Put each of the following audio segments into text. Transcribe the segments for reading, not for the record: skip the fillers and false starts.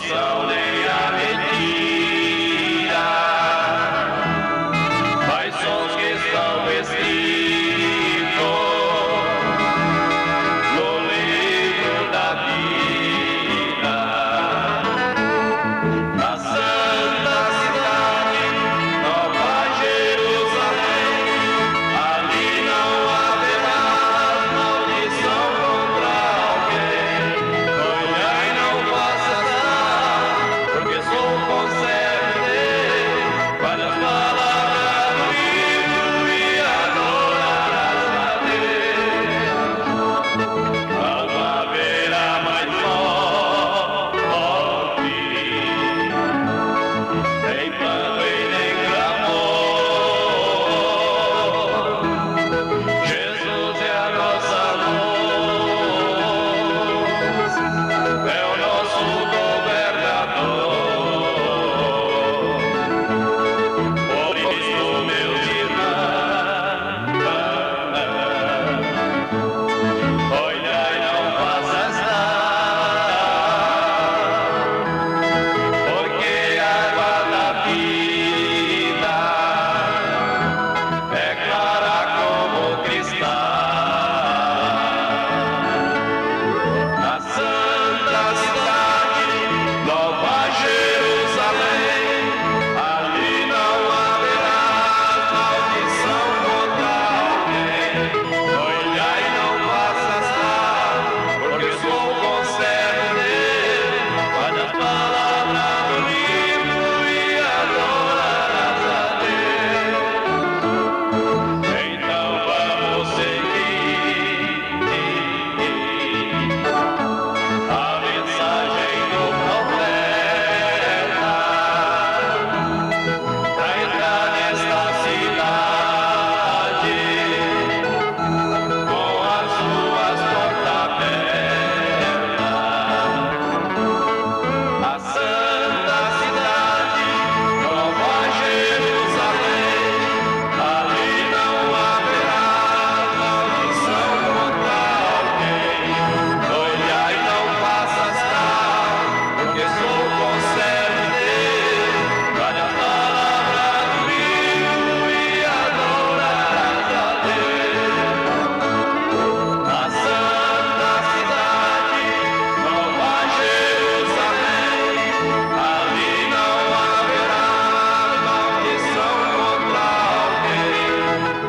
maldição nem a mentira, mas sons que estão escritos no livro da vida. Na santa cidade, Nova Jerusalém, ali não haverá maldição contra alguém. Olhai, não faça nada, porque sou conservo dele. Vai nas palavras do livro e adorarás a Deus. Não haverá mais morte, nem pranto e nem clamor. Jesus é a nossa luz, é o nosso governador. Por isso, meus irmãos, olhai, não faças nada, porque a água da vida é clara como cristal. Na santa cidade, Nova Jerusalém, ali não haverá maldição contra alguém. Olhai, não faças nada, porque sou conservo dele. Vai nas palavras do livro e adorarás a Deus. Então vamos seguir a mensagem do profeta, pra entrar nesta cidade com as suas portas abertas. A santa cidade, Nova Jerusalém, ali não haverá maldição contra alguém. Olhai, não faças nada, porque sou conservo dele. Vai na palavra do livro e adorarás a Deus. Na santa cidade, Nova Jerusalém, ali não haverá maldição contra alguém.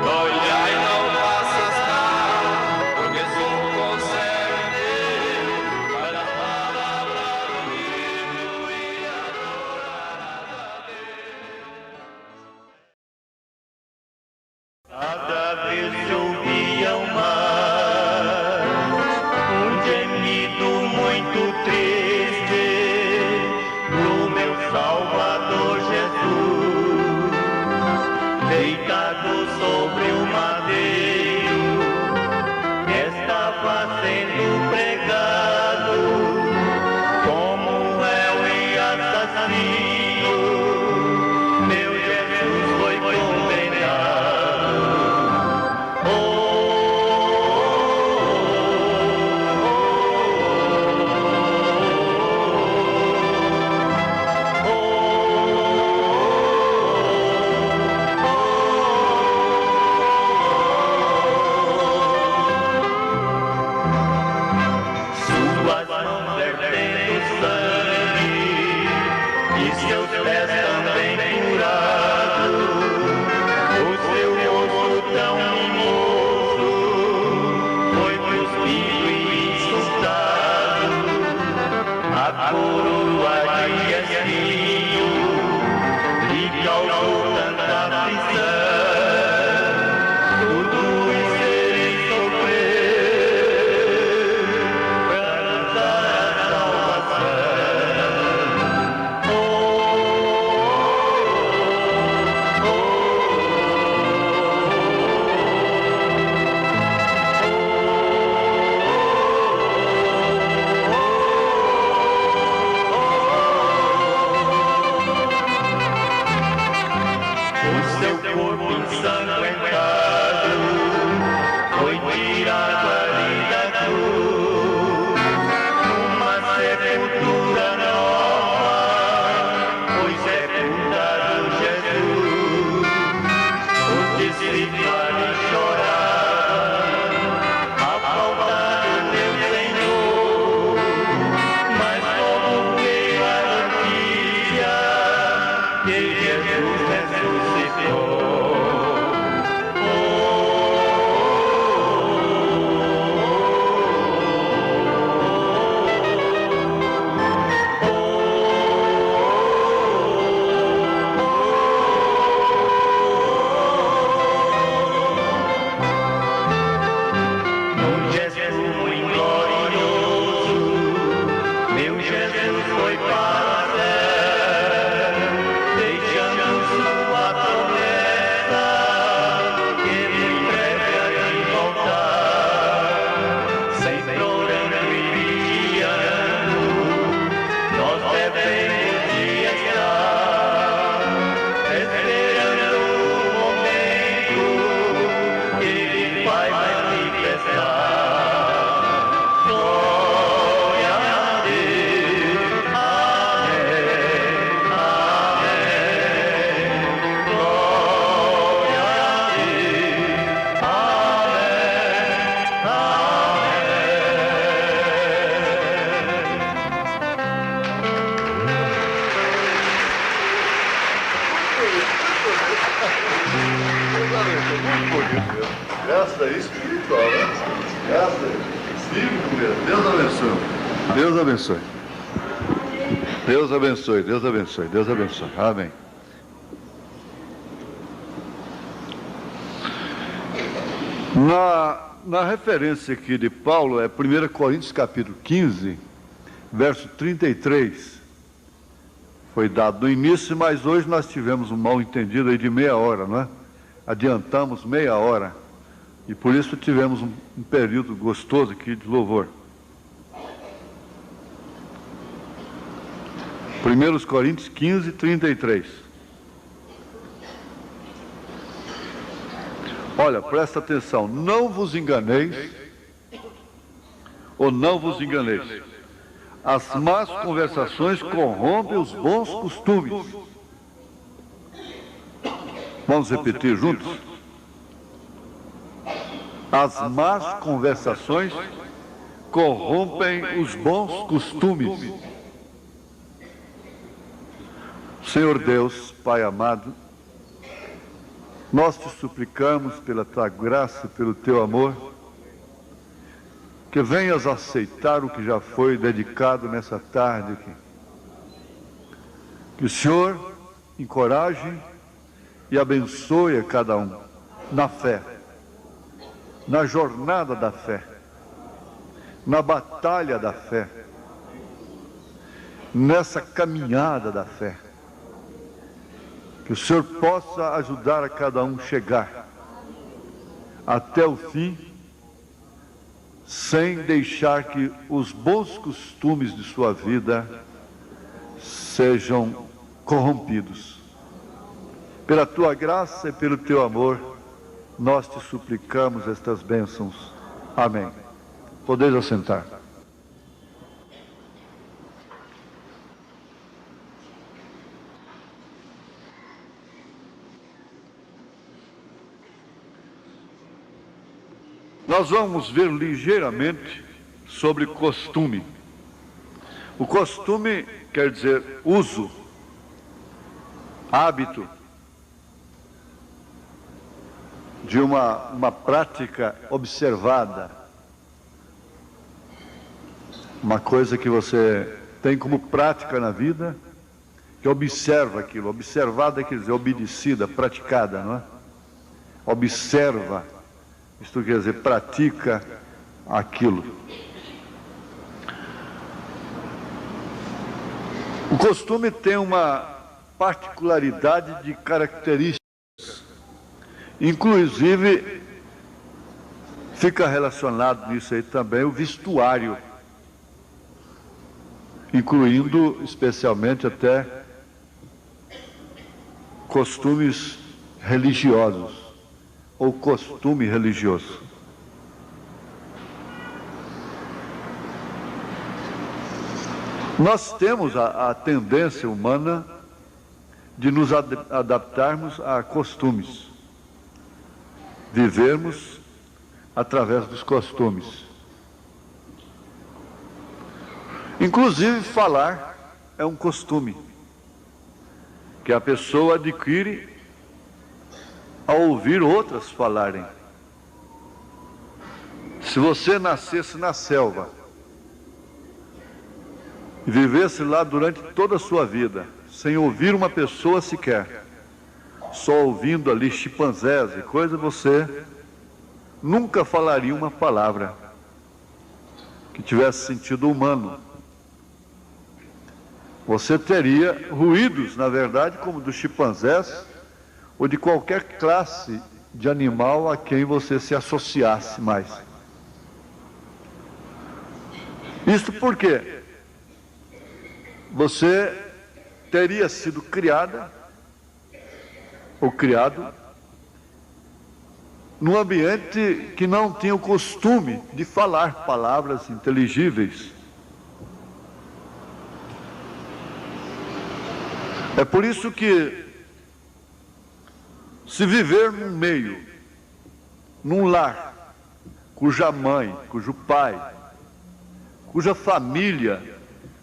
Olhai, não faças nada, porque sou conservo dele. Vai na palavra do livro e adorarás a Deus. Cada vez se ouviam mais um gemido muito triste do meu Salvador Jesus, deitado sobre o madeiro, estava sendo pregado como réu e assassino. Meu Jesus foi condenado. Oh, suas mãos vertendo sangue e seus pés também furados, o seu rosto tão mimoso foi cuspido e insultado, a coroa de espinho lhe causou tanta aflição. Tudo isso ele sofreu para nos dar a salvação. Oh, muito bonito mesmo. Essa aí é espiritual, né? Essa é bíblico mesmo. Deus abençoe. Deus abençoe. Deus abençoe, Deus abençoe, Deus abençoe. Amém. Na referência aqui de Paulo, é 1 Coríntios capítulo 15, verso 33. Foi dado no início, mas hoje nós tivemos um mal entendido aí de meia hora, não é? Adiantamos meia hora. E por isso tivemos um período gostoso aqui de louvor. 1 Coríntios 15, 33. Olha, presta atenção. Não vos enganeis, ou não vos enganeis. As más conversações corrompem os bons costumes. Vamos repetir juntos? As más conversações corrompem os bons costumes. Senhor Deus, Pai amado, nós te suplicamos pela tua graça, pelo teu amor, que venhas aceitar o que já foi dedicado nessa tarde aqui. Que o Senhor encoraje e abençoe a cada um na fé, na jornada da fé, na batalha da fé, nessa caminhada da fé. Que o Senhor possa ajudar a cada um chegar até o fim, sem deixar que os bons costumes de sua vida sejam corrompidos. Pela tua graça e pelo teu amor, nós te suplicamos estas bênçãos. Amém. Podeis assentar. Nós vamos ver ligeiramente sobre costume. O costume quer dizer uso, hábito de uma prática observada, uma coisa que você tem como prática na vida, que observa aquilo. Observada quer dizer obedecida, praticada, não é? Observa. Isto quer dizer, pratica aquilo. O costume tem uma particularidade de características. Inclusive, fica relacionado nisso aí também o vestuário, incluindo especialmente até costumes religiosos. Ou costume religioso. Nós temos a tendência humana de nos adaptarmos a costumes, vivermos através dos costumes. Inclusive falar é um costume que a pessoa adquire ao ouvir outras falarem. Se você nascesse na selva e vivesse lá durante toda a sua vida, sem ouvir uma pessoa sequer, só ouvindo ali chimpanzés e coisa, você nunca falaria uma palavra que tivesse sentido humano. Você teria ruídos, na verdade, como dos chimpanzés, ou de qualquer classe de animal a quem você se associasse mais. Isto porque você teria sido criada ou criado num ambiente que não tinha o costume de falar palavras inteligíveis. É por isso que se viver num meio, num lar, cuja mãe, cujo pai, cuja família,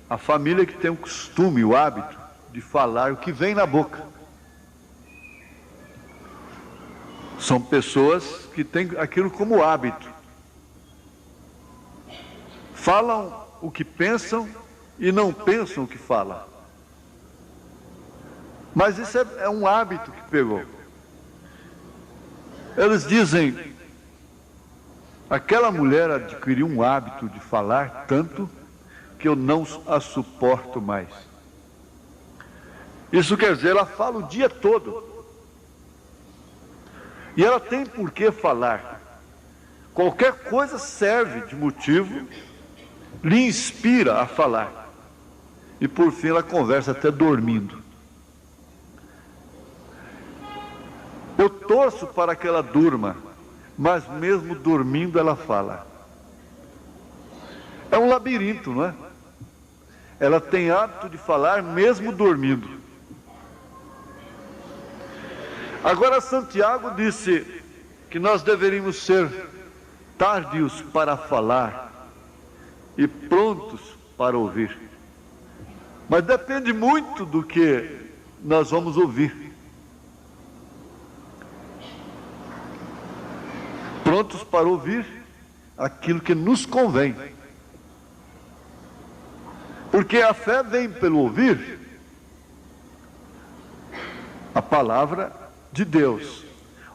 a família que tem o costume, o hábito de falar o que vem na boca. São pessoas que têm aquilo como hábito. Falam o que pensam e não pensam o que falam. Mas isso é um hábito que pegou. Eles dizem, aquela mulher adquiriu um hábito de falar tanto que eu não a suporto mais. Isso quer dizer, ela fala o dia todo. E ela tem por que falar. Qualquer coisa serve de motivo, lhe inspira a falar. E por fim ela conversa até dormindo. Eu torço para que ela durma, mas mesmo dormindo ela fala. É um labirinto, não é? Ela tem hábito de falar mesmo dormindo. Agora Santiago disse que nós deveríamos ser tardios para falar e prontos para ouvir. Mas depende muito do que nós vamos ouvir. Prontos para ouvir aquilo que nos convém. Porque a fé vem pelo ouvir a palavra de Deus.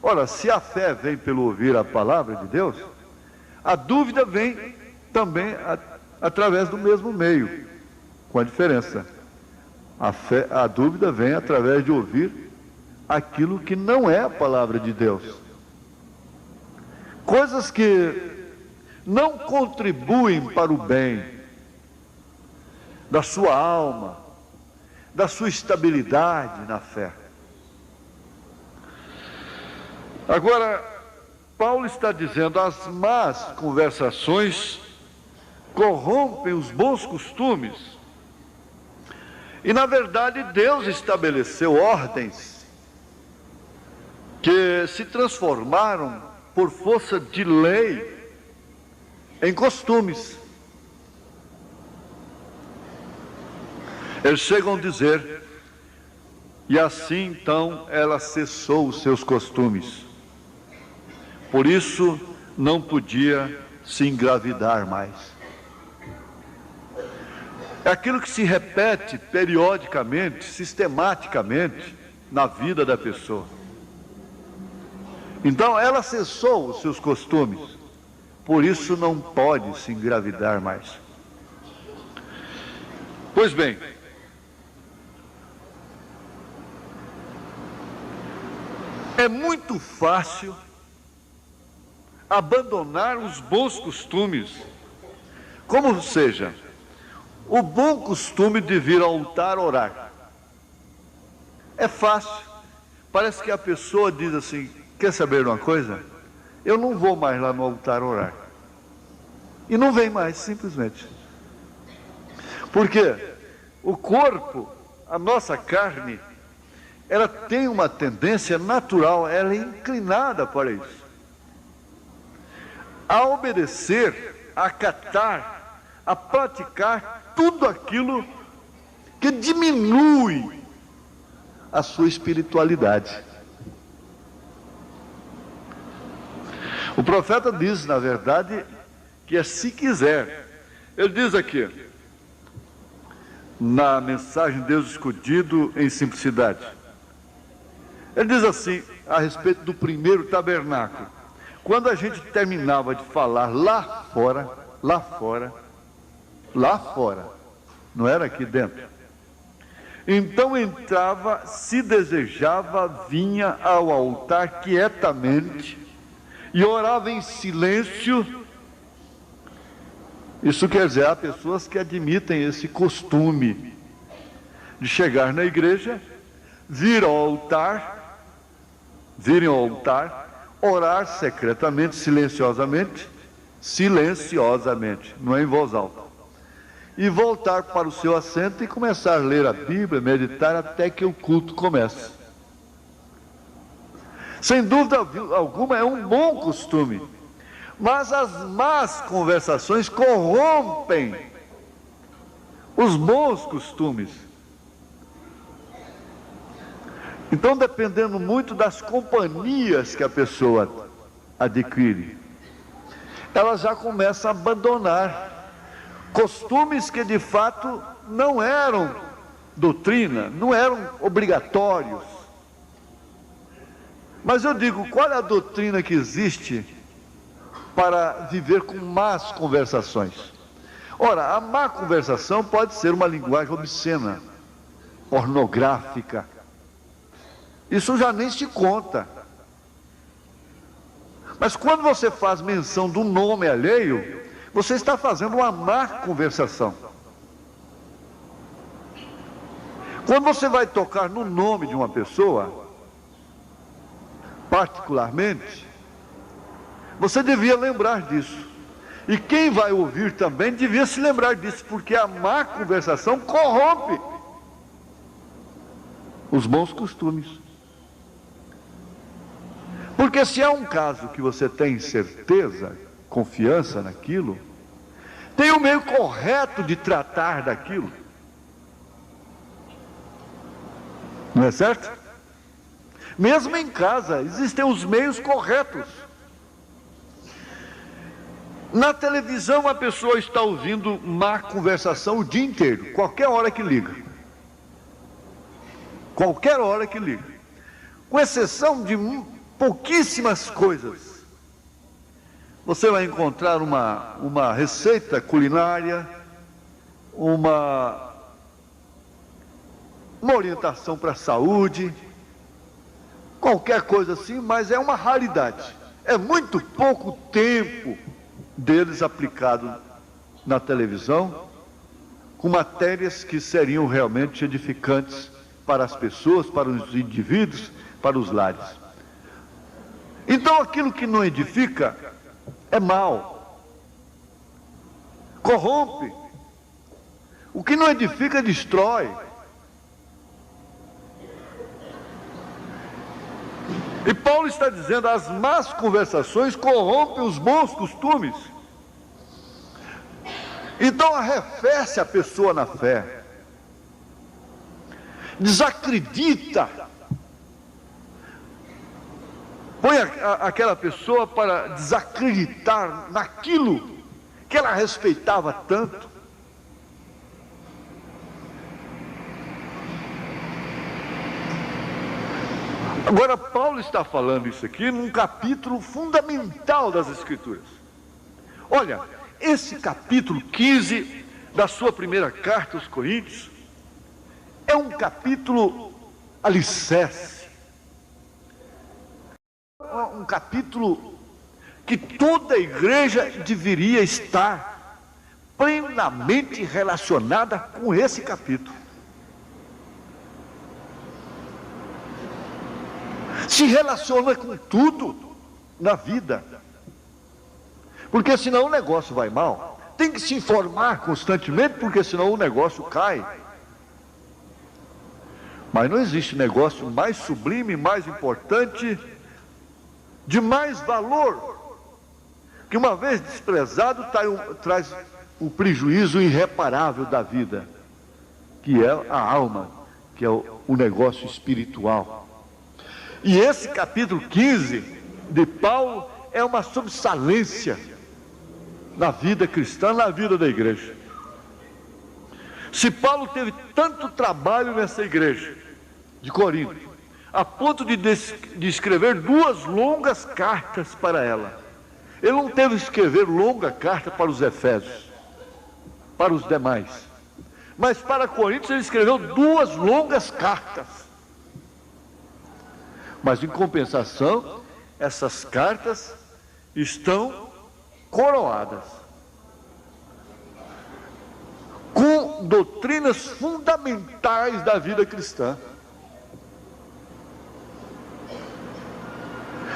Ora, se a fé vem pelo ouvir a palavra de Deus, a dúvida vem também através do mesmo meio, com a diferença. A dúvida vem através de ouvir aquilo que não é a palavra de Deus. Coisas que não contribuem para o bem da sua alma, da sua estabilidade na fé. Agora, Paulo está dizendo, as más conversações corrompem os bons costumes. E na verdade Deus estabeleceu ordens que se transformaram por força de lei em costumes. Eles chegam a dizer, e assim então ela cessou os seus costumes. Por isso não podia se engravidar mais. É aquilo que se repete periodicamente, sistematicamente na vida da pessoa. Então ela cessou os seus costumes, por isso não pode se engravidar mais. Pois bem, é muito fácil abandonar os bons costumes, como seja, o bom costume de vir ao altar orar. É fácil, parece que a pessoa diz assim, quer saber de uma coisa? Eu não vou mais lá no altar orar. E não vem mais, simplesmente. Porque o corpo, a nossa carne, ela tem uma tendência natural, ela é inclinada para isso. A obedecer, a acatar, a praticar tudo aquilo que diminui a sua espiritualidade. O profeta diz, na verdade, que é se quiser. Ele diz aqui, na mensagem Deus escondido em simplicidade. Ele diz assim, a respeito do primeiro tabernáculo. Quando a gente terminava de falar lá fora, não era aqui dentro. Então entrava, se desejava, vinha ao altar quietamente e orava em silêncio. Isso quer dizer, há pessoas que admitem esse costume de chegar na igreja, virem ao altar, orar secretamente, silenciosamente, não é em voz alta, e voltar para o seu assento e começar a ler a Bíblia, meditar até que o culto comece. Sem dúvida alguma é um bom costume, mas as más conversações corrompem os bons costumes. Então, dependendo muito das companhias que a pessoa adquire, ela já começa a abandonar costumes que de fato não eram doutrina, não eram obrigatórios. Mas eu digo, qual é a doutrina que existe para viver com más conversações? Ora, a má conversação pode ser uma linguagem obscena, pornográfica. Isso já nem se conta. Mas quando você faz menção do nome alheio, você está fazendo uma má conversação. Quando você vai tocar no nome de uma pessoa, particularmente, você devia lembrar disso. E quem vai ouvir também devia se lembrar disso, porque a má conversação corrompe os bons costumes. Porque se é um caso que você tem certeza, confiança naquilo, tem o meio correto de tratar daquilo. Não é certo? Mesmo em casa, existem os meios corretos. Na televisão, a pessoa está ouvindo má conversação o dia inteiro, qualquer hora que liga. Qualquer hora que liga. Com exceção de pouquíssimas coisas. Você vai encontrar uma receita culinária, uma orientação para a saúde, qualquer coisa assim, mas é uma raridade. É muito pouco tempo deles aplicado na televisão, com matérias que seriam realmente edificantes para as pessoas, para os indivíduos, para os lares. Então aquilo que não edifica é mal, corrompe. O que não edifica destrói. E Paulo está dizendo, as más conversações corrompem os bons costumes. Então arrefece a pessoa na fé, desacredita, põe aquela pessoa para desacreditar naquilo que ela respeitava tanto. Agora, Paulo está falando isso aqui num capítulo fundamental das Escrituras. Olha, esse capítulo 15 da sua primeira carta aos Coríntios é um capítulo alicerce. Um capítulo que toda a igreja deveria estar plenamente relacionada com esse capítulo. Se relaciona com tudo na vida, porque senão o negócio vai mal. Tem que se informar constantemente, porque senão o negócio cai. Mas não existe negócio mais sublime, mais importante, de mais valor, que uma vez desprezado traz o prejuízo irreparável da vida, que é a alma, que é o negócio espiritual. E esse capítulo 15 de Paulo é uma sobressalência na vida cristã, na vida da igreja. Se Paulo teve tanto trabalho nessa igreja de Corinto, a ponto de escrever 2 longas cartas para ela, ele não teve que escrever longa carta para os Efésios, para os demais, mas para Coríntios ele escreveu 2 longas cartas. Mas em compensação, essas cartas estão coroadas com doutrinas fundamentais da vida cristã.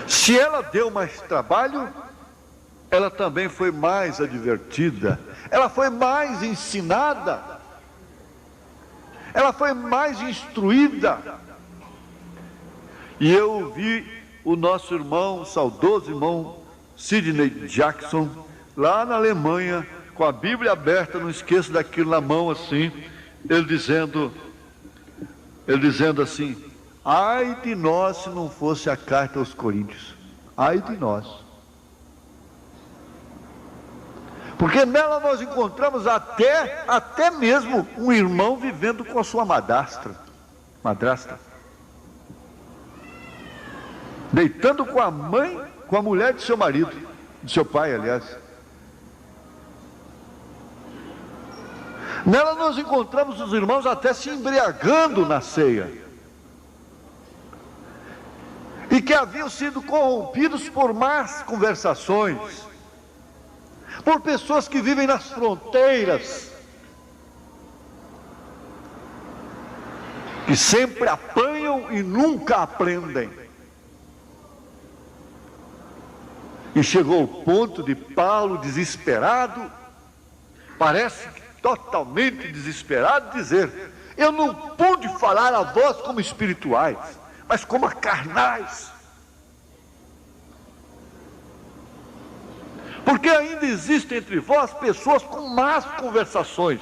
Se ela deu mais trabalho, ela também foi mais advertida, ela foi mais ensinada, ela foi mais instruída. E eu ouvi o nosso irmão, o saudoso irmão Sidney Jackson, lá na Alemanha, com a Bíblia aberta, não esqueço daquilo na mão assim, ele dizendo assim, Ai de nós se não fosse a carta aos Coríntios. Ai de nós. Porque nela nós encontramos até mesmo um irmão vivendo com a sua madrasta. Deitando com a mãe, com a mulher de seu marido, de seu pai, aliás. Nela nós encontramos os irmãos até se embriagando na ceia. E que haviam sido corrompidos por más conversações, por pessoas que vivem nas fronteiras, que sempre apanham e nunca aprendem. E chegou o ponto de Paulo, desesperado, parece que totalmente desesperado, dizer: eu não pude falar a vós como espirituais, mas como a carnais. Porque ainda existem entre vós pessoas com más conversações.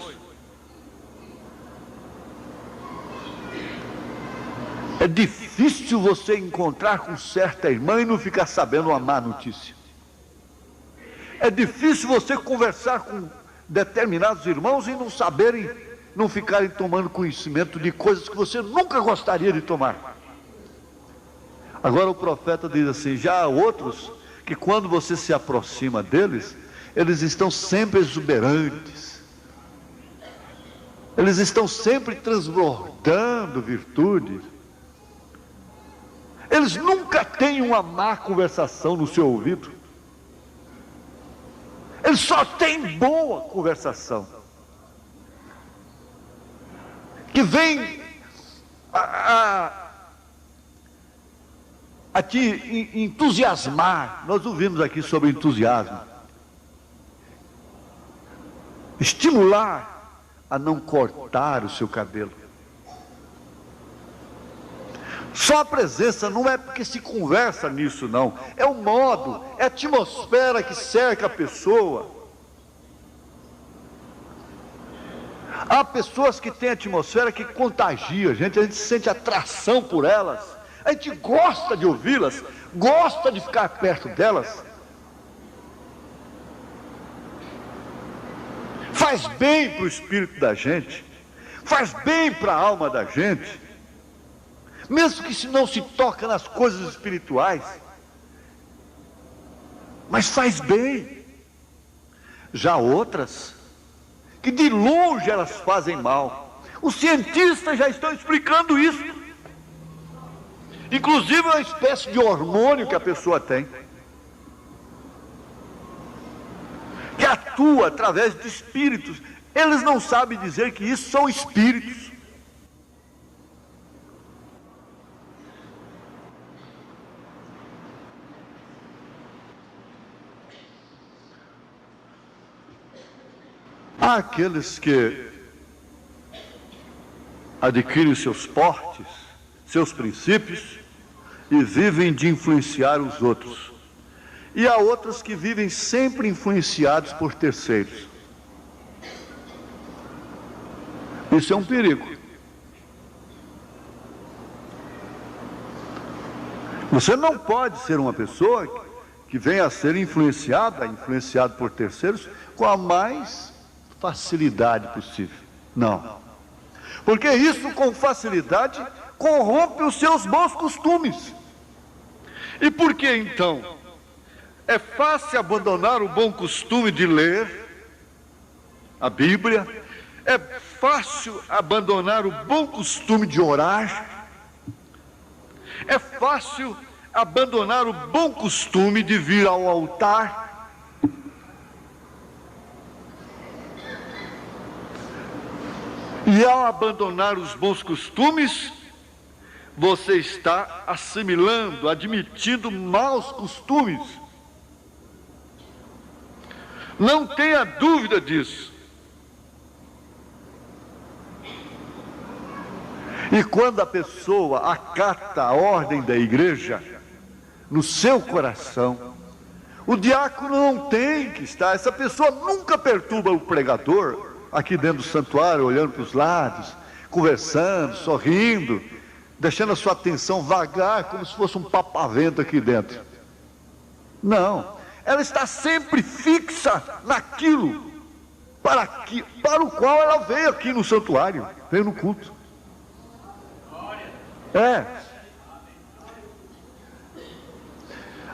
É difícil você encontrar com certa irmã e não ficar sabendo uma má notícia. É difícil você conversar com determinados irmãos e não ficarem tomando conhecimento de coisas que você nunca gostaria de tomar. Agora o profeta diz assim: já há outros que quando você se aproxima deles, eles estão sempre exuberantes, eles estão sempre transbordando virtudes, eles nunca têm uma má conversação no seu ouvido, eles só têm boa conversação, que vem a te entusiasmar. Nós ouvimos aqui sobre entusiasmo. Estimular a não cortar o seu cabelo. Só a presença, não é porque se conversa nisso, não. É o modo, é a atmosfera que cerca a pessoa. Há pessoas que têm atmosfera que contagia a gente sente atração por elas. A gente gosta de ouvi-las, gosta de ficar perto delas. Faz bem para o espírito da gente, faz bem para a alma da gente, mesmo que se não se toca nas coisas espirituais, mas faz bem. Já outras, que de longe elas fazem mal. Os cientistas já estão explicando isso. Inclusive uma espécie de hormônio que a pessoa tem, que atua através de espíritos. Eles não sabem dizer que isso são espíritos. Há aqueles que adquirem seus portes, seus princípios, e vivem de influenciar os outros. E há outros que vivem sempre influenciados por terceiros. Isso é um perigo. Você não pode ser uma pessoa que venha a ser influenciado por terceiros com a mais facilidade possível. Não. Porque isso com facilidade corrompe os seus bons costumes. E por que então? É fácil abandonar o bom costume de ler a Bíblia, é fácil abandonar o bom costume de orar, é fácil abandonar o bom costume de vir ao altar. E ao abandonar os bons costumes, você está assimilando, admitindo maus costumes. Não tenha dúvida disso. E quando a pessoa acata a ordem da igreja no seu coração, o diácono não tem que estar, essa pessoa nunca perturba o pregador aqui dentro do santuário, olhando para os lados, conversando, sorrindo, deixando a sua atenção vagar como se fosse um papavento aqui dentro. Não, ela está sempre fixa naquilo para o qual ela veio aqui no santuário, veio no culto.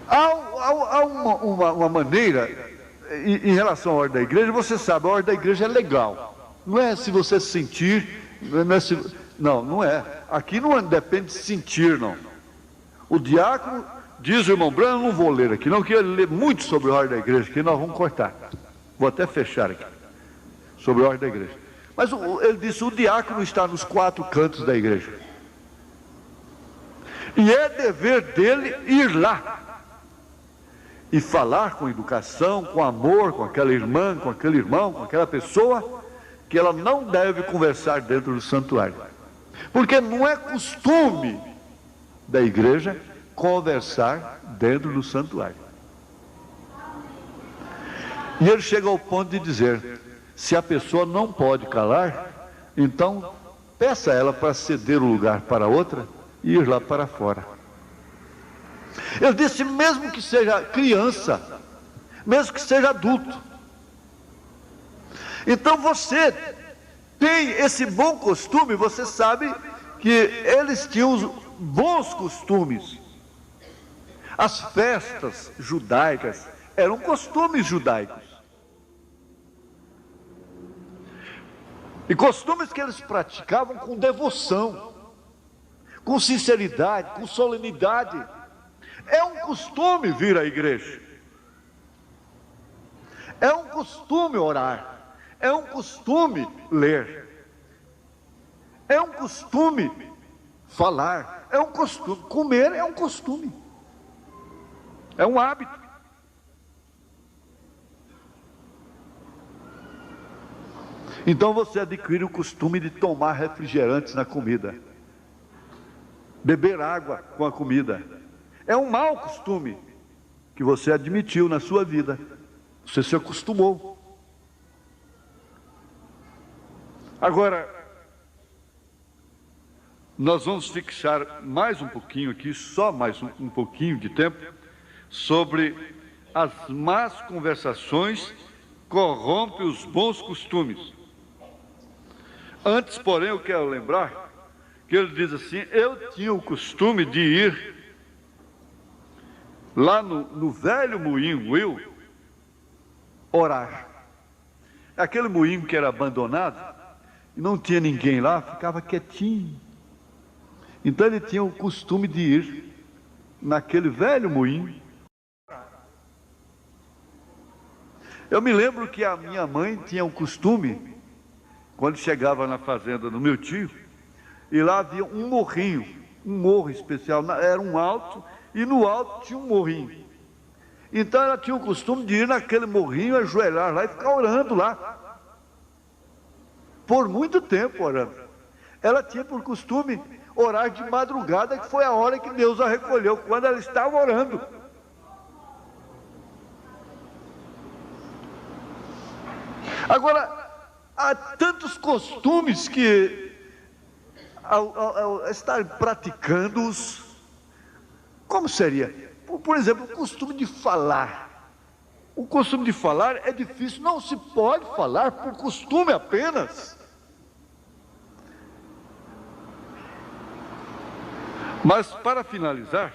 Há uma maneira, em relação à ordem da igreja, você sabe, a ordem da igreja é legal. Não é se você sentir, não é. Aqui não depende de sentir, não. O diácono, diz o irmão Branco, não vou ler aqui, não, que ele lê muito sobre a ordem da igreja, que nós vamos cortar. Vou até fechar aqui, sobre a ordem da igreja. Mas ele disse, o diácono está nos 4 cantos da igreja. E é dever dele ir lá e falar com educação, com amor, com aquela irmã, com aquele irmão, com aquela pessoa, que ela não deve conversar dentro do santuário. Porque não é costume da igreja conversar dentro do santuário. E ele chega ao ponto de dizer, se a pessoa não pode calar, então peça a ela para ceder o lugar para outra e ir lá para fora. Ele disse, mesmo que seja criança, mesmo que seja adulto. Então você tem esse bom costume, você sabe que eles tinham os bons costumes. As festas judaicas eram costumes judaicos. E costumes que eles praticavam com devoção, com sinceridade, com solenidade. É um costume vir à igreja. É um costume orar. É um costume ler. É um costume falar. É um costume. Comer é um costume. É um hábito. Então você adquire o costume de tomar refrigerantes na comida, beber água com a comida. É um mau costume que você admitiu na sua vida. Você se acostumou. Agora, nós vamos fixar mais um pouquinho aqui, só mais um pouquinho de tempo, sobre as más conversações corrompem os bons costumes. Antes, porém, eu quero lembrar que ele diz assim, eu tinha o costume de ir lá no velho moinho Will, orar. Aquele moinho que era abandonado, e não tinha ninguém lá, ficava quietinho. Então ele tinha o costume de ir naquele velho moinho. Eu me lembro que a minha mãe tinha o costume, quando chegava na fazenda do meu tio, e lá havia um morrinho, um morro especial, era um alto, e no alto tinha um morrinho. Então ela tinha o costume de ir naquele morrinho, ajoelhar lá e ficar orando lá. Por muito tempo orando. Ela tinha por costume orar de madrugada, que foi a hora que Deus a recolheu, quando ela estava orando. Agora, há tantos costumes que, ao estar praticando-os, como seria? Por exemplo, o costume de falar. O costume de falar é difícil, não se pode falar por costume apenas. Mas, para finalizar,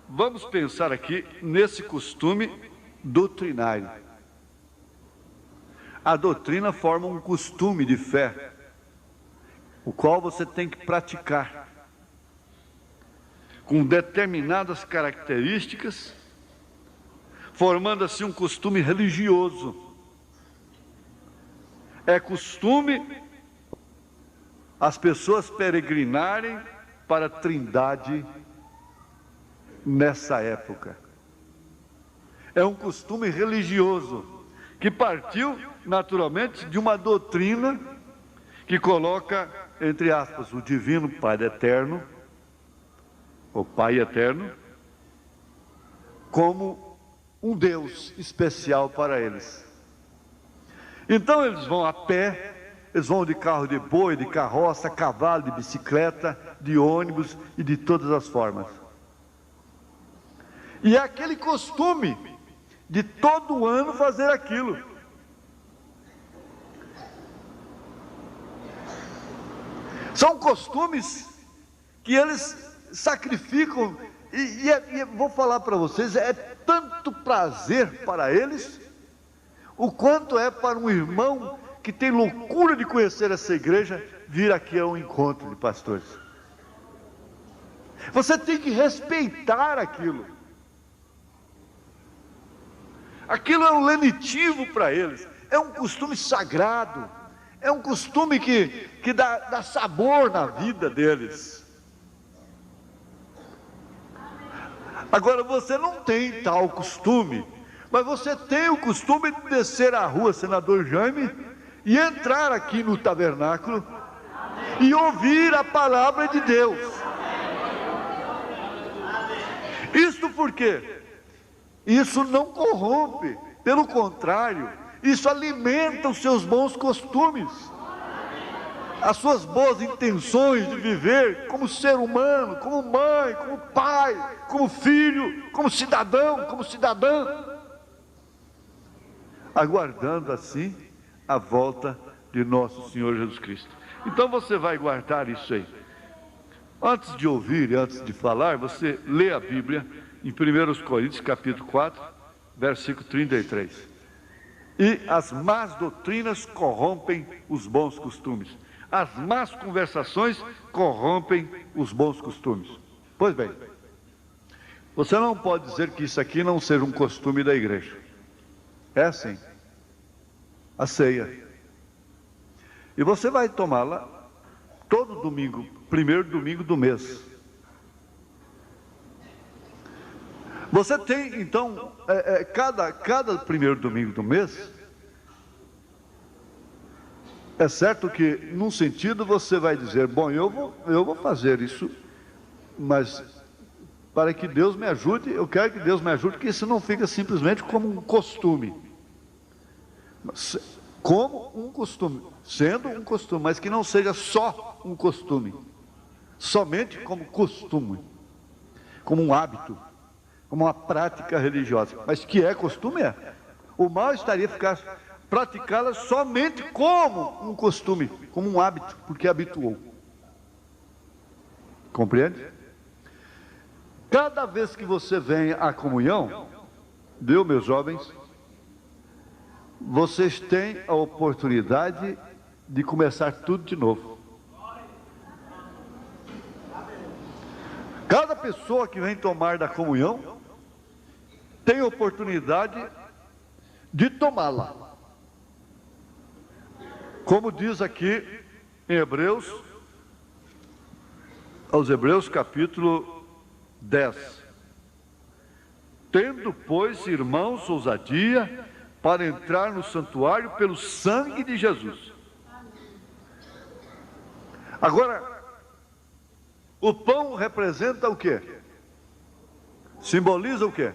vamos pensar aqui nesse costume doutrinário. A doutrina forma um costume de fé, o qual você tem que praticar, com determinadas características, formando assim um costume religioso. É costume as pessoas peregrinarem para a Trindade nessa época. É um costume religioso que partiu naturalmente de uma doutrina que coloca, entre aspas, o divino Pai Eterno, o Pai Eterno, como um Deus especial para eles. Então eles vão a pé, eles vão de carro de boi, de carroça, cavalo, de bicicleta, de ônibus e de todas as formas. E é aquele costume de todo ano fazer aquilo. São costumes que eles sacrificam, e vou falar para vocês, é tanto prazer para eles, o quanto é para um irmão que tem loucura de conhecer essa igreja, vir aqui a um encontro de pastores. Você tem que respeitar aquilo. Aquilo é um lenitivo para eles, é um costume sagrado, é um costume que dá sabor na vida deles. Agora, você não tem tal costume, mas você tem o costume de descer a rua Senador Jaime e entrar aqui no tabernáculo e ouvir a palavra de Deus. Isto por quê? Isso não corrompe, pelo contrário, isso alimenta os seus bons costumes, as suas boas intenções de viver como ser humano, como mãe, como pai, como filho, como cidadão, como cidadã, aguardando assim a volta de nosso Senhor Jesus Cristo. Então você vai guardar isso aí. Antes de ouvir e antes de falar, você lê a Bíblia em 1 Coríntios capítulo 4, versículo 33. E as más doutrinas corrompem os bons costumes. As más conversações corrompem os bons costumes. Pois bem, você não pode dizer que isso aqui não seja um costume da igreja. É assim. A ceia. E você vai tomá-la todo domingo, primeiro domingo do mês. Você tem, então, cada primeiro domingo do mês, é certo que, num sentido, você vai dizer, bom, eu vou fazer isso, mas para que Deus me ajude, eu quero que Deus me ajude, que isso não fica simplesmente como um costume. Como um costume, sendo um costume, mas que não seja só um costume, somente como costume, como um hábito, como uma prática religiosa, mas que é costume, é. O mal estaria praticá-la somente como um costume, como um hábito, porque habituou. Compreende? Cada vez que você vem à comunhão, viu, meus jovens, vocês têm a oportunidade de começar tudo de novo. Cada pessoa que vem tomar da comunhão tem a oportunidade de tomá-la. Como diz aqui em Hebreus, aos Hebreus capítulo 10. Tendo, pois, irmãos, ousadia para entrar no santuário pelo sangue de Jesus. Agora, o pão representa o quê? Simboliza o quê?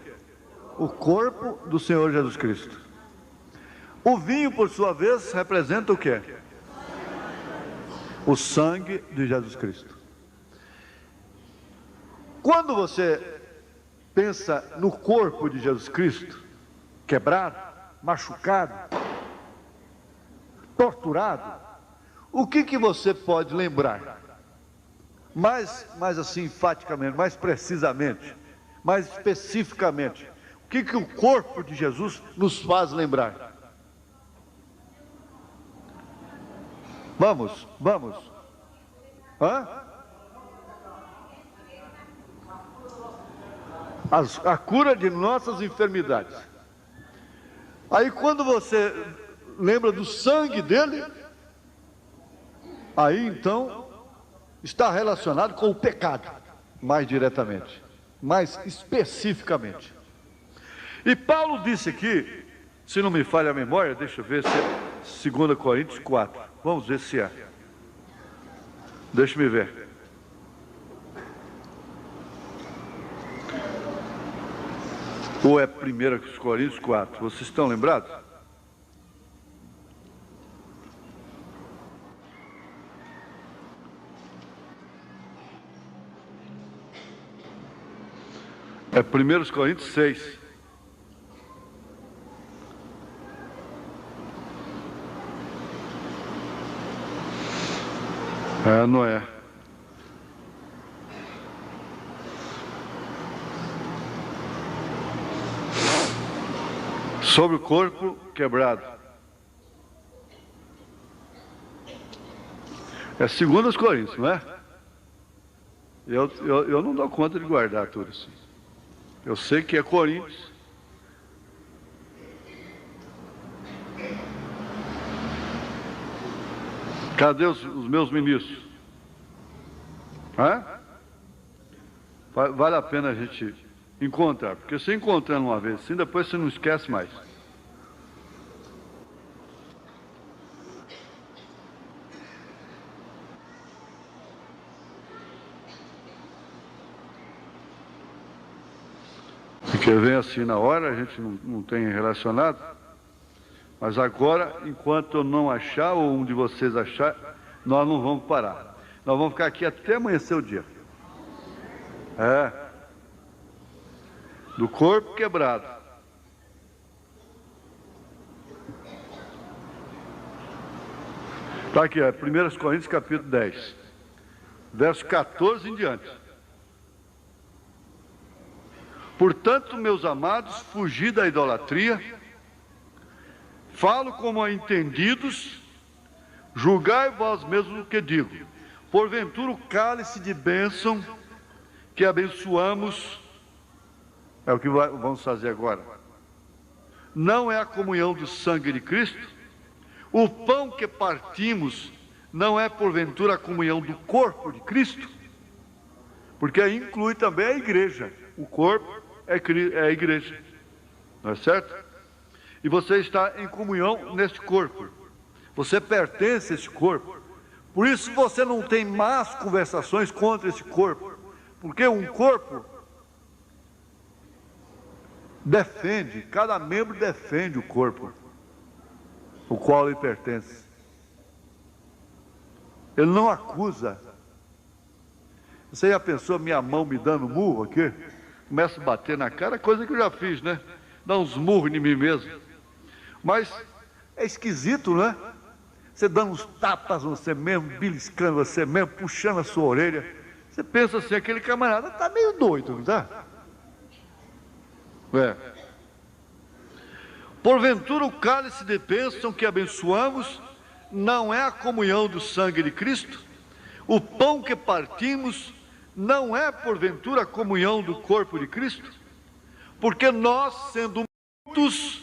O corpo do Senhor Jesus Cristo. O vinho, por sua vez, representa o quê? O sangue de Jesus Cristo. Quando você pensa no corpo de Jesus Cristo, quebrado, machucado, torturado, o que você pode lembrar? Mais assim, enfaticamente, mais precisamente, mais especificamente, o que o corpo de Jesus nos faz lembrar? Vamos. Hã? A cura de nossas enfermidades. Aí quando você lembra do sangue dele, aí então está relacionado com o pecado, mais diretamente, mais especificamente. E Paulo disse aqui, se não me falha a memória, deixa eu ver se é 2 Coríntios 4, vamos ver se é. Deixa-me ver. Ou é 1 Coríntios 4, vocês estão lembrados? É 1 Coríntios 6. Não é. Sobre o corpo quebrado. É 2 Coríntios, não é? Eu não dou conta de guardar tudo isso. Eu sei que é Coríntios. Cadê os meus ministros? Vale a pena a gente encontrar, porque se encontrando uma vez assim, depois você não esquece mais. Porque vem assim na hora, a gente não tem relacionado. Mas agora, enquanto eu não achar, ou um de vocês achar, nós não vamos parar. Nós vamos ficar aqui até amanhecer o dia. Do corpo quebrado. Está aqui, 1 Coríntios capítulo 10, verso 14 em diante. Portanto, meus amados, fugi da idolatria, falo como a entendidos, julgai vós mesmos o que digo. Porventura o cálice de bênção que abençoamos, é o que vamos fazer agora, não é a comunhão do sangue de Cristo? O pão que partimos não é porventura a comunhão do corpo de Cristo? Porque aí inclui também a igreja. O corpo é a igreja, não é certo? E você está em comunhão neste corpo. Você pertence a esse corpo. Por isso você não tem más conversações contra esse corpo. Porque um corpo defende, cada membro defende o corpo, o qual ele pertence. Ele não acusa. Você já pensou minha mão me dando murro aqui? Começa a bater na cara, coisa que eu já fiz, né? Dar uns murros em mim mesmo. Mas é esquisito, né? Você dando uns tapas você mesmo, beliscando você mesmo, puxando a sua orelha. Você pensa assim, aquele camarada está meio doido, não está? Porventura o cálice de bênção que abençoamos não é a comunhão do sangue de Cristo? O pão que partimos não é porventura a comunhão do corpo de Cristo? Porque nós, sendo muitos,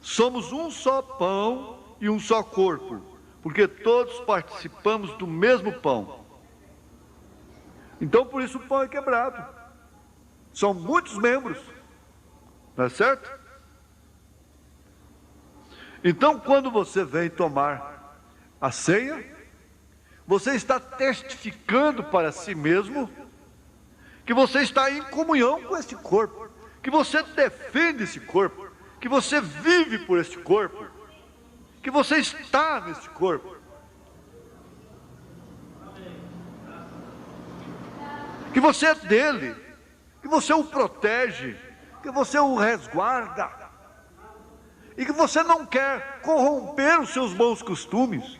somos um só pão e um só corpo, porque todos participamos do mesmo pão. Então por isso o pão é quebrado. São muitos membros, não é certo? Então quando você vem tomar a ceia, você está testificando para si mesmo que você está em comunhão com esse corpo, que você defende esse corpo, que você vive por esse corpo, que você está nesse corpo, que você é dele, que você o protege, que você o resguarda, e que você não quer corromper os seus bons costumes.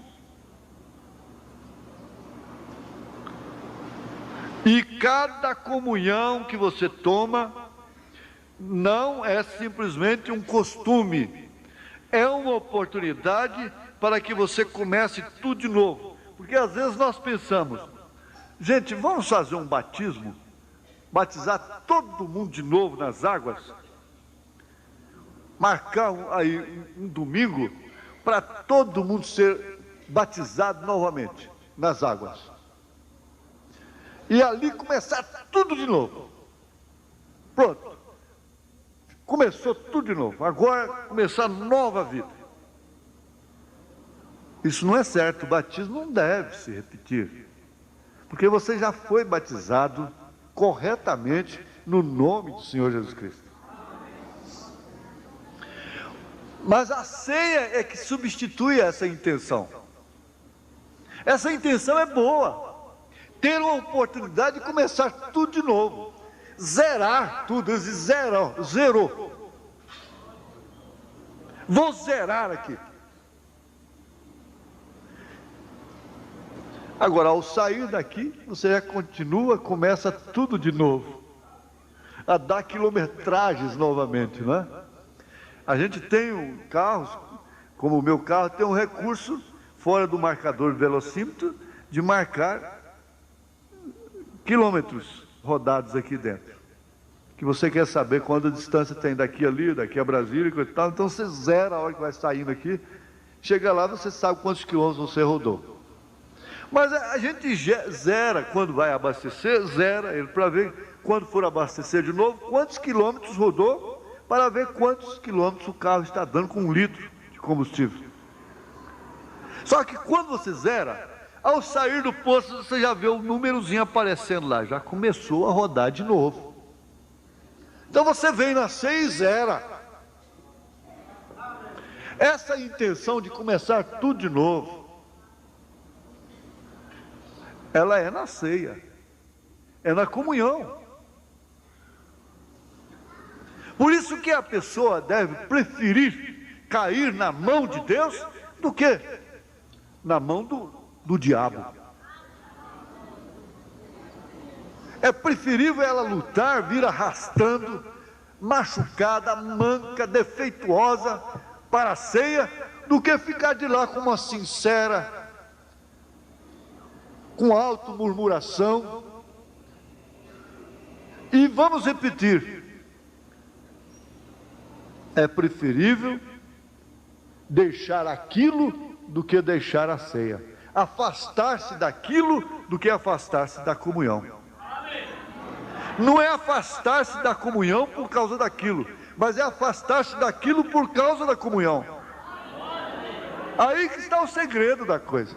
E cada comunhão que você toma não é simplesmente um costume, é uma oportunidade para que você comece tudo de novo. Porque às vezes nós pensamos, gente, vamos fazer um batismo, batizar todo mundo de novo nas águas, marcar aí um domingo para todo mundo ser batizado novamente nas águas. E ali começar tudo de novo. Pronto. Começou tudo de novo. Agora começar nova vida. Isso não é certo. O batismo não deve se repetir. Porque você já foi batizado corretamente no nome do Senhor Jesus Cristo. Mas a ceia é que substitui essa intenção. Essa intenção é boa. Ter uma oportunidade de começar tudo de novo. zerar tudo. Eles zerou. Vou zerar aqui. Agora, ao sair daqui, você já começa tudo de novo, a dar quilometragens novamente, não é? A gente tem carros, como o meu carro, tem um recurso fora do marcador velocímetro de marcar quilômetros rodados aqui dentro, que você quer saber quanta distância tem daqui ali, daqui a Brasília e tal. Então você zera a hora que vai saindo aqui, chega lá, você sabe quantos quilômetros você rodou. Mas a gente zera quando vai abastecer, zera ele para ver quando for abastecer de novo, quantos quilômetros rodou, para ver quantos quilômetros o carro está dando com 1 litro de combustível. Só que quando você zera, ao sair do posto, você já vê o númerozinho aparecendo lá, já começou a rodar de novo. Então você vem na ceia e zera. Essa intenção de começar tudo de novo, ela é na ceia, é na comunhão. Por isso que a pessoa deve preferir cair na mão de Deus do que na mão do diabo. É preferível ela lutar, vir arrastando, machucada, manca, defeituosa para a ceia, do que ficar de lá com uma sincera, com auto-murmuração. E vamos repetir, é preferível deixar aquilo do que deixar a ceia, afastar-se daquilo do que afastar-se da comunhão. Não é afastar-se da comunhão por causa daquilo, mas é afastar-se daquilo por causa da comunhão. Aí que está o segredo da coisa.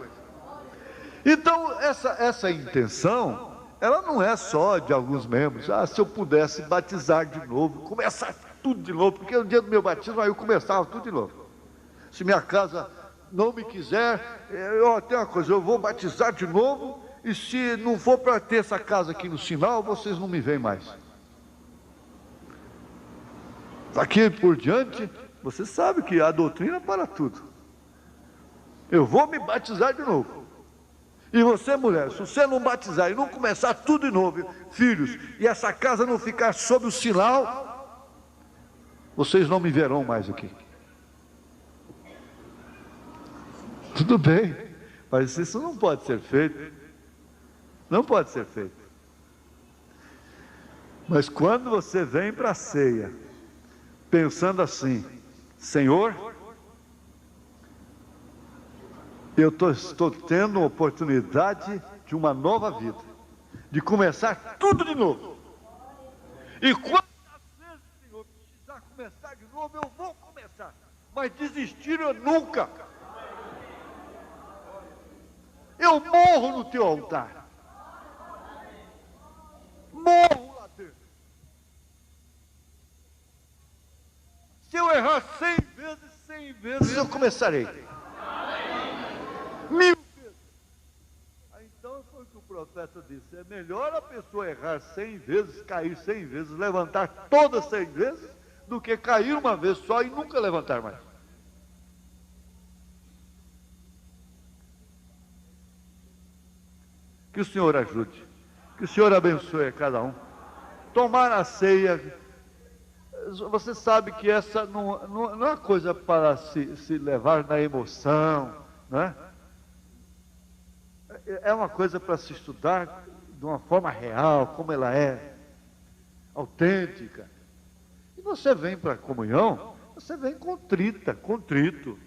Então, essa intenção, ela não é só de alguns membros. Se eu pudesse batizar de novo, começar tudo de novo, porque no dia do meu batismo aí eu começava tudo de novo. Se minha casa não me quiser, tem uma coisa, eu vou batizar de novo, e se não for para ter essa casa aqui no sinal, vocês não me veem mais. Daqui por diante, você sabe que a doutrina para tudo. Eu vou me batizar de novo. E você, mulher, se você não batizar e não começar tudo de novo, filhos, e essa casa não ficar sob o sinal, vocês não me verão mais aqui. Tudo bem, mas isso não pode ser feito. Não pode ser feito. Mas quando você vem para a ceia, pensando assim: Senhor, eu estou tendo uma oportunidade de uma nova vida, de começar tudo de novo. E quantas vezes, Senhor, precisar começar de novo, eu vou começar. Mas desistir eu nunca. Eu morro no teu altar. Morro lá dentro. Se eu errar 100 vezes eu começarei. 1000 vezes. Então foi o que o profeta disse: é melhor a pessoa errar 100 vezes, cair 100 vezes, levantar todas 100 vezes, do que cair uma vez só e nunca levantar mais. Que o Senhor ajude, que o Senhor abençoe a cada um. Tomar a ceia, você sabe que essa não é coisa para se levar na emoção, não é? É uma coisa para se estudar de uma forma real, como ela é, autêntica. E você vem para a comunhão, você vem contrito,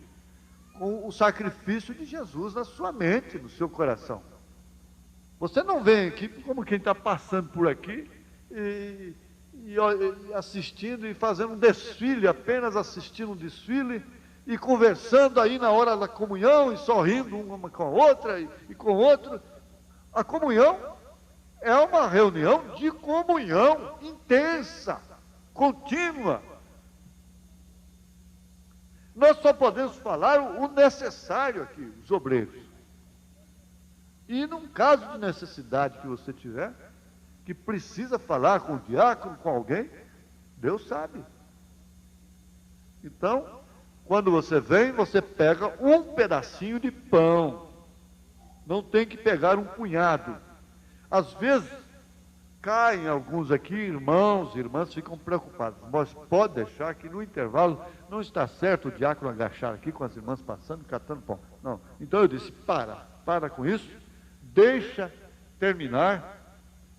com o sacrifício de Jesus na sua mente, no seu coração. Você não vem aqui como quem está passando por aqui e assistindo e fazendo um desfile, apenas assistindo um desfile e conversando aí na hora da comunhão e sorrindo uma com a outra e com o outro. A comunhão é uma reunião de comunhão intensa, contínua. Nós só podemos falar o necessário aqui, os obreiros. E num caso de necessidade que você tiver, que precisa falar com o diácono, com alguém, Deus sabe. Então, quando você vem, você pega um pedacinho de pão. Não tem que pegar um punhado. Às vezes, caem alguns aqui, irmãos e irmãs, ficam preocupados. Mas pode deixar que no intervalo não está certo o diácono agachar aqui com as irmãs passando, catando pão. Não. Então eu disse, para com isso, deixa terminar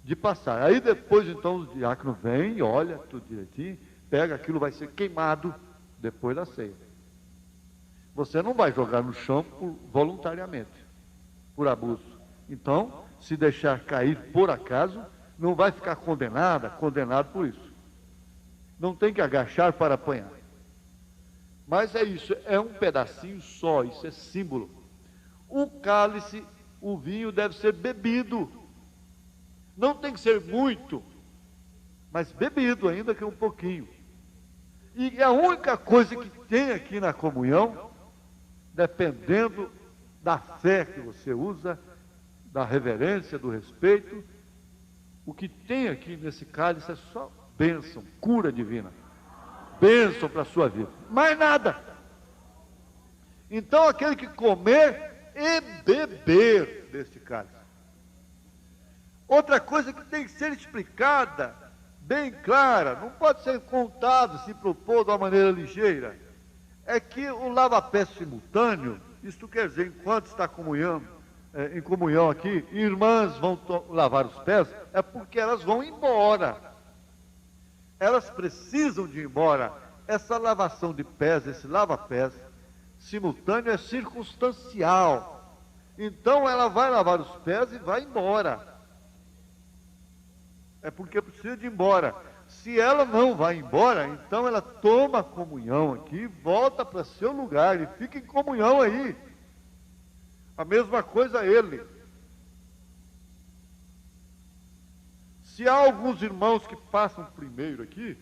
de passar. Aí depois então o diácono vem, olha tudo direitinho, pega, aquilo vai ser queimado depois da ceia. Você não vai jogar no chão voluntariamente, por abuso. Então, se deixar cair por acaso, não vai ficar condenado por isso. Não tem que agachar para apanhar. Mas é isso, é um pedacinho só, isso é símbolo. O cálice, o vinho deve ser bebido. Não tem que ser muito, mas bebido ainda que um pouquinho. E a única coisa que tem aqui na comunhão, dependendo da fé que você usa, da reverência, do respeito, o que tem aqui nesse cálice é só bênção, cura divina. Bênção para a sua vida. Mais nada. Então aquele que comer e beber deste cálice. Outra coisa que tem que ser explicada, bem clara, não pode ser contado, se propor de uma maneira ligeira, é que o lava-pés simultâneo, isto quer dizer, enquanto está em comunhão aqui, irmãs vão lavar os pés, é porque elas vão embora. Elas precisam de ir embora. Essa lavação de pés, esse lava-pés simultâneo é circunstancial. Então ela vai lavar os pés e vai embora. É porque precisa de ir embora. Se ela não vai embora, então ela toma a comunhão aqui, volta para seu lugar e fica em comunhão aí. A mesma coisa ele. Se há alguns irmãos que passam primeiro aqui,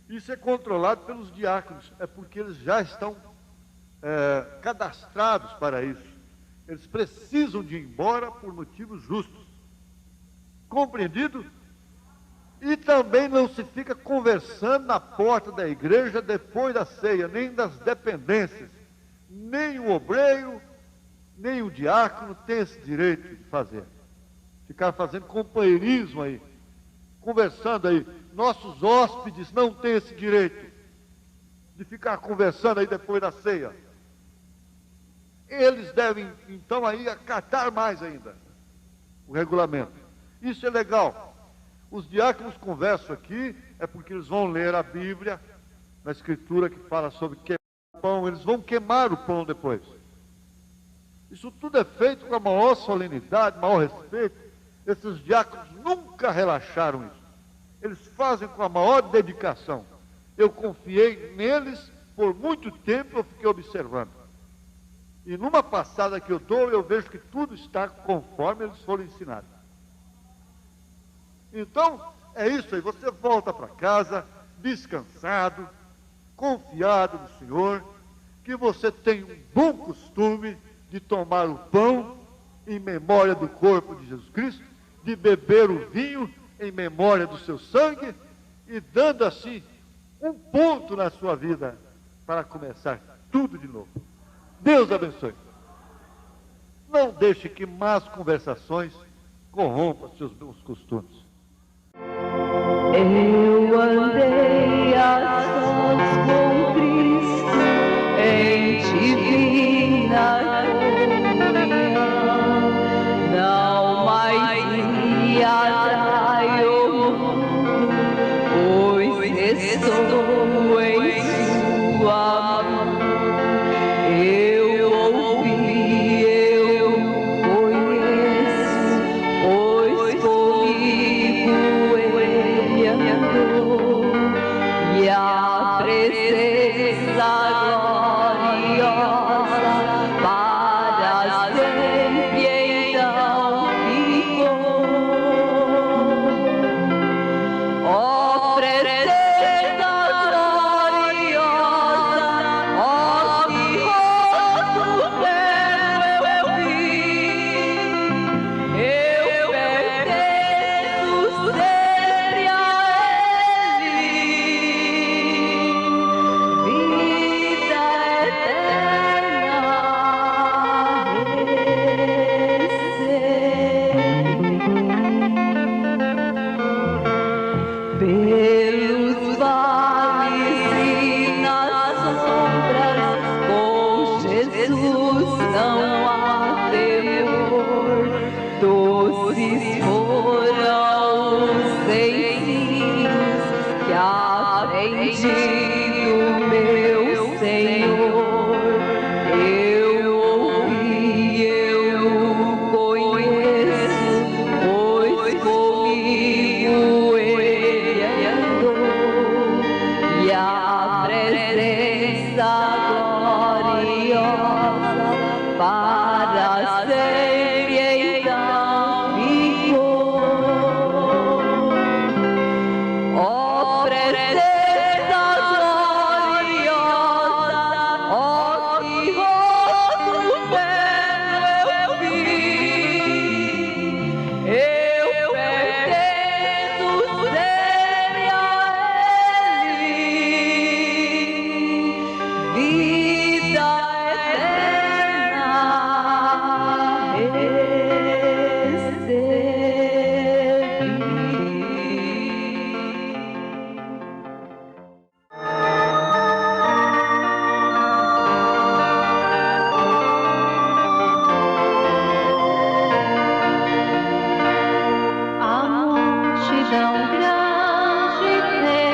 isso é controlado pelos diáconos, é porque eles já estão cadastrados para isso. Eles precisam de ir embora por motivos justos. Compreendido? E também não se fica conversando na porta da igreja depois da ceia, nem das dependências. Nem o obreiro, nem o diácono tem esse direito de fazer. Ficar fazendo companheirismo aí, conversando aí. Nossos hóspedes não têm esse direito de ficar conversando aí depois da ceia. Eles devem, então, aí acatar mais ainda o regulamento. Isso é legal. Os diáconos conversam aqui, é porque eles vão ler a Bíblia, na Escritura que fala sobre queimar o pão, eles vão queimar o pão depois. Isso tudo é feito com a maior solenidade, maior respeito. Esses diáconos nunca relaxaram isso. Eles fazem com a maior dedicação. Eu confiei neles por muito tempo, eu fiquei observando. E numa passada que eu dou, eu vejo que tudo está conforme eles foram ensinados. Então, é isso aí, você volta para casa, descansado, confiado no Senhor, que você tem um bom costume de tomar o pão em memória do corpo de Jesus Cristo, de beber o vinho em memória do seu sangue, e dando assim um ponto na sua vida para começar tudo de novo. Deus abençoe. Não deixe que más conversações corrompam seus bons costumes. Eu andei a sós com Cristo em divina comunhão, não mais me atrai o mundo, pois estou em sua mão. Eu ouvi, eu conheço, pois comigo ele andou, e a presença gloriosa para sempre então ficou. Ó presença gloriosa pelos vales e nas sombras, com Jesus não há temor. Doces foram os ensínios que aprendi do meu Senhor. Eu ouvi, eu conheço, pois comigo Ele andou, e a presença gloriosa para sempre então ficou. Ó presença gloriosa, ó que rosto belo eu vi. Eu pertenço sempre a Ele, vida eterna a multidão grande vê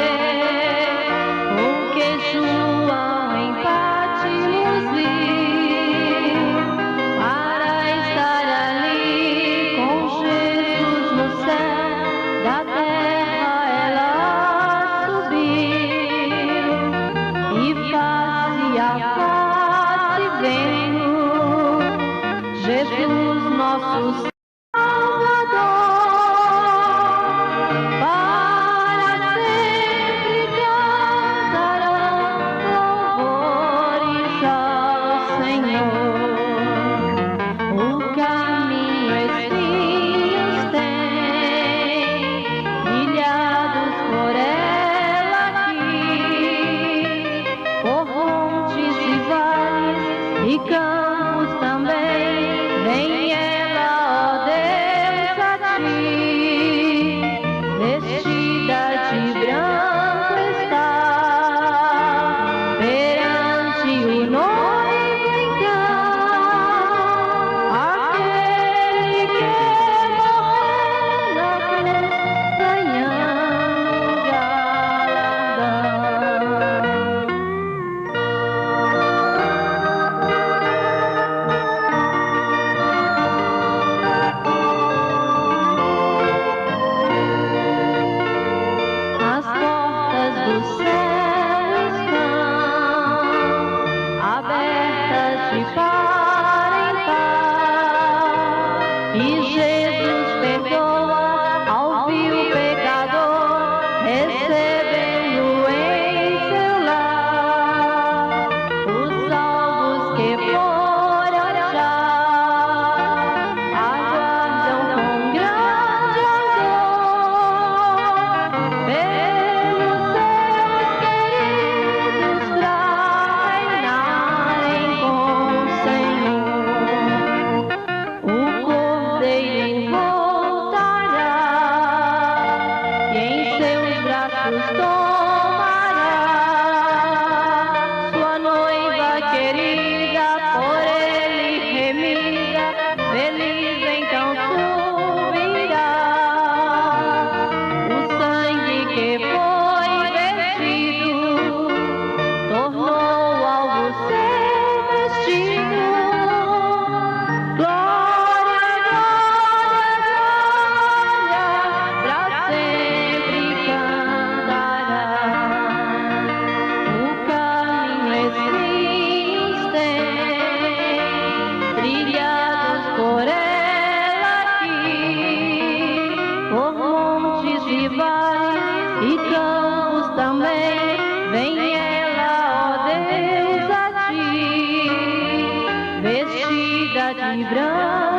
o que João em Patmos viu, para estar ali com Jesus no céu, da terra ela subiu, e face a face vendo Jesus nosso Salvador, para sempre cantarão louvores ao Senhor. O caminho espinhos tem, trilhados por ela aqui, por montes e vales e campos também, vem ela, ó Deus, a ti, vestida de branco está, perante o noivo então, aquele que morreu na cruz, ganhando galardão. As portas do céu estão abertas de par em par, e Jesus perdoa ao vil pecador, recebendo em seu lar os salvos que foram já, aguardam com grande ardor pelos seus queridos pra reinarem com o Senhor. O Cordeiro voltará e em seus braços tomará sua noiva querida, por ele remida, feliz então subirá. O sangue que foi vertido tornou alvo seu vestido. Glória, glória, glória, pra sempre cantará. O caminho espinhos tem, trilhados por ela aqui, por montes e vales e campos também, vem ela, ó Deus, a ti, vestida de branco